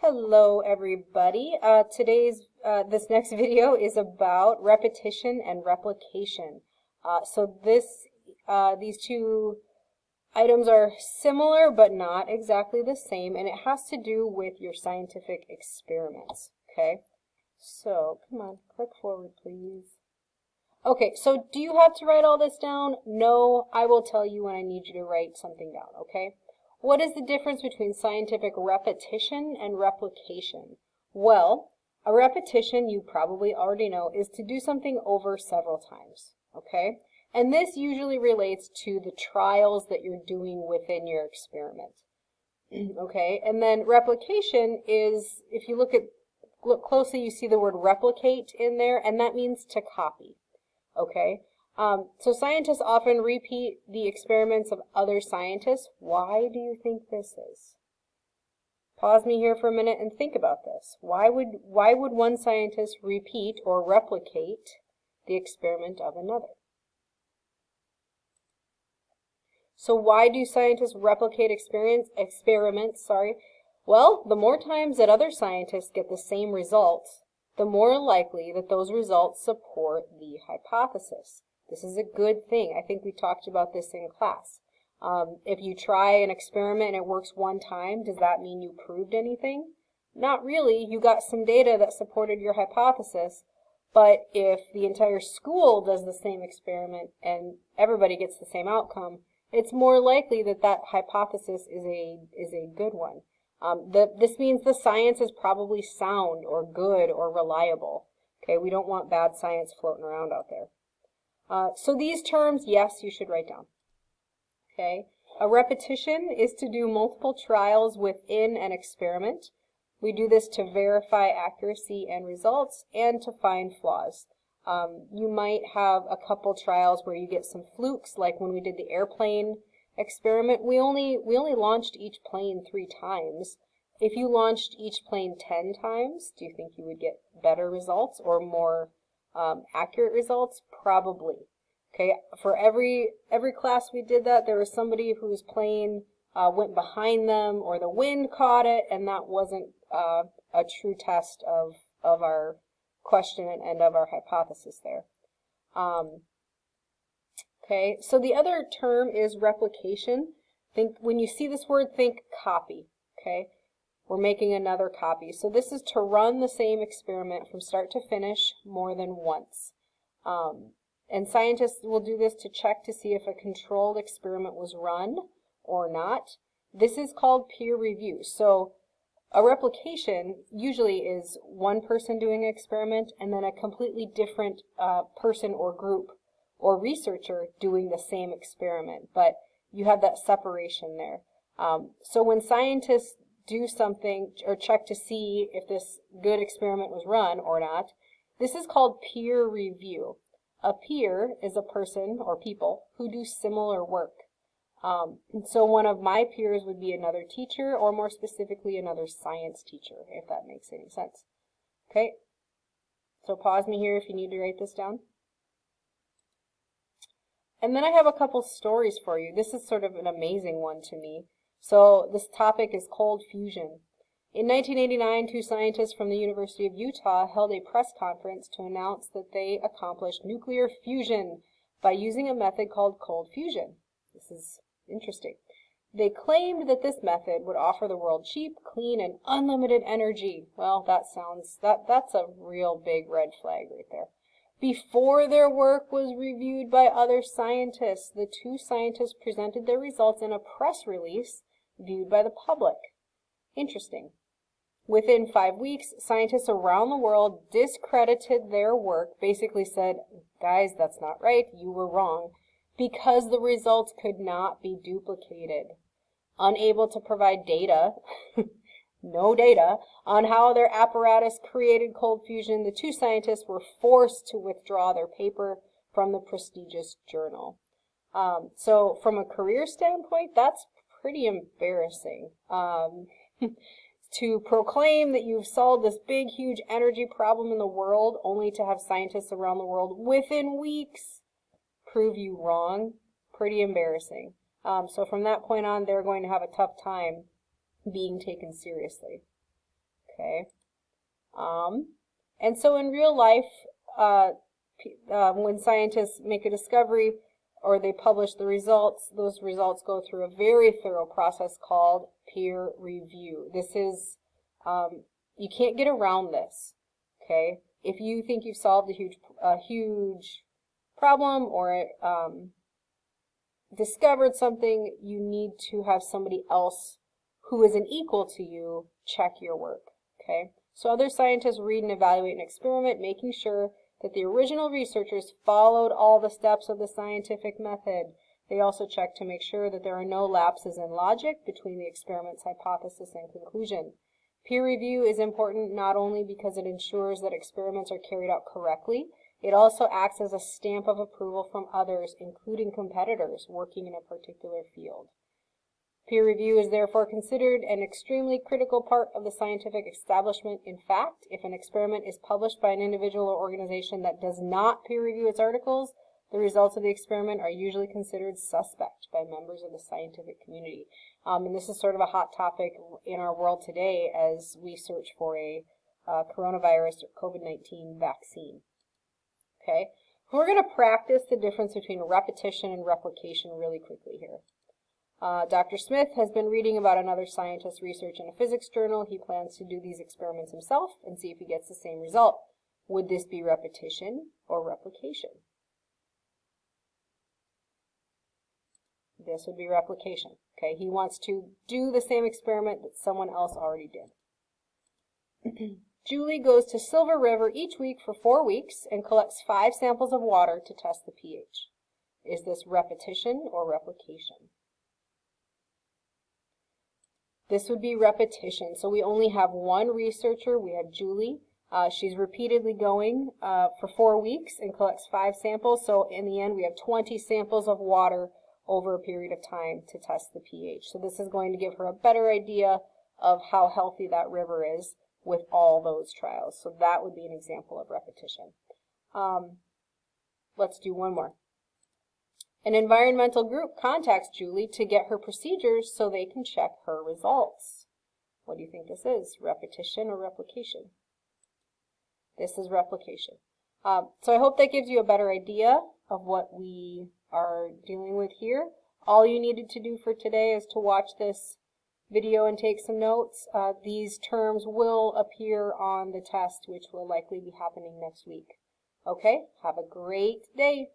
Hello everybody. This next video is about repetition and replication. These two items are similar but not exactly the same, and it has to do with your scientific experiments. Okay, so come on, click forward please. Okay, so do you have to write all this down? No, I will tell you when I need you to write something down, okay? What is the difference between scientific repetition and replication? Well, a repetition, you probably already know, is to do something over several times, okay? And this usually relates to the trials that you're doing within your experiment, okay? And then replication is, if you look closely, you see the word replicate in there, and that means to copy. Okay, so scientists often repeat the experiments of other scientists. Why do you think this is? Pause me here for a minute and think about this. Why would one scientist repeat or replicate the experiment of another? So why do scientists replicate experiments? Well, the more times that other scientists get the same results, the more likely that those results support the hypothesis. This is a good thing. I think we talked about this in class. If you try an experiment and it works one time, does that mean you proved anything? Not really. You got some data that supported your hypothesis, but if the entire school does the same experiment and everybody gets the same outcome, it's more likely that that hypothesis is a good one. This means the science is probably sound or good or reliable. Okay, we don't want bad science floating around out there. So these terms, yes, you should write down. Okay, a repetition is to do multiple trials within an experiment. We do this to verify accuracy and results and to find flaws. You might have a couple trials where you get some flukes, like when we did the airplane experiment. We only launched each plane 3 times. If you launched each plane 10 times, do you think you would get better results or more accurate results? Probably. Okay, for every class we did that, there was somebody whose plane went behind them or the wind caught it, and that wasn't a true test of our question and of our hypothesis there. Okay, so the other term is replication. When you see this word, think copy. Okay, we're making another copy. So this is to run the same experiment from start to finish more than once. And scientists will do this to check to see if a controlled experiment was run or not. This is called peer review. So a replication usually is one person doing an experiment and then a completely different person or group or researcher doing the same experiment, but you have that separation there. So when scientists do something or check to see if this good experiment was run or not, this is called peer review. A peer is a person or people who do similar work. So one of my peers would be another teacher, or more specifically another science teacher, if that makes any sense. Okay, so pause me here if you need to write this down. And then I have a couple stories for you. This is sort of an amazing one to me. So this topic is cold fusion. In 1989, 2 scientists from the University of Utah held a press conference to announce that they accomplished nuclear fusion by using a method called cold fusion. This is interesting. They claimed that this method would offer the world cheap, clean, and unlimited energy. Well, that's a real big red flag right there. Before their work was reviewed by other scientists, the 2 scientists presented their results in a press release viewed by the public. Interesting. Within 5 weeks, scientists around the world discredited their work, basically said, guys, that's not right, you were wrong, because the results could not be duplicated. Unable to provide data, no data, on how their apparatus created cold fusion, the 2 scientists were forced to withdraw their paper from the prestigious journal. So from a career standpoint, that's pretty embarrassing. To proclaim that you've solved this big, huge energy problem in the world, only to have scientists around the world within weeks prove you wrong, pretty embarrassing. So from that point on, they're going to have a tough time being taken seriously. Okay. And so in real life, when scientists make a discovery or they publish the results, those results go through a very thorough process called peer review. This is, you can't get around this, okay? If you think you've solved a huge problem or discovered something, you need to have somebody else who is an equal to you check your work, okay? So other scientists read and evaluate an experiment, making sure that the original researchers followed all the steps of the scientific method. They also check to make sure that there are no lapses in logic between the experiment's hypothesis and conclusion. Peer review is important not only because it ensures that experiments are carried out correctly, it also acts as a stamp of approval from others, including competitors working in a particular field. Peer review is therefore considered an extremely critical part of the scientific establishment. In fact, if an experiment is published by an individual or organization that does not peer review its articles, the results of the experiment are usually considered suspect by members of the scientific community. And this is sort of a hot topic in our world today as we search for a coronavirus or COVID-19 vaccine. Okay, we're going to practice the difference between repetition and replication really quickly here. Dr. Smith has been reading about another scientist's research in a physics journal. He plans to do these experiments himself and see if he gets the same result. Would this be repetition or replication? This would be replication. Okay, he wants to do the same experiment that someone else already did. Julie goes to Silver River each week for 4 weeks and collects 5 samples of water to test the pH. Is this repetition or replication? This would be repetition. So we only have one researcher. We have Julie. She's repeatedly going for 4 weeks and collects 5 samples. So in the end, we have 20 samples of water over a period of time to test the pH. So this is going to give her a better idea of how healthy that river is with all those trials. So that would be an example of repetition. Let's do one more. An environmental group contacts Julie to get her procedures so they can check her results. What do you think this is? Repetition or replication? This is replication. So I hope that gives you a better idea of what we are dealing with here. All you needed to do for today is to watch this video and take some notes. These terms will appear on the test, which will likely be happening next week. Okay, have a great day.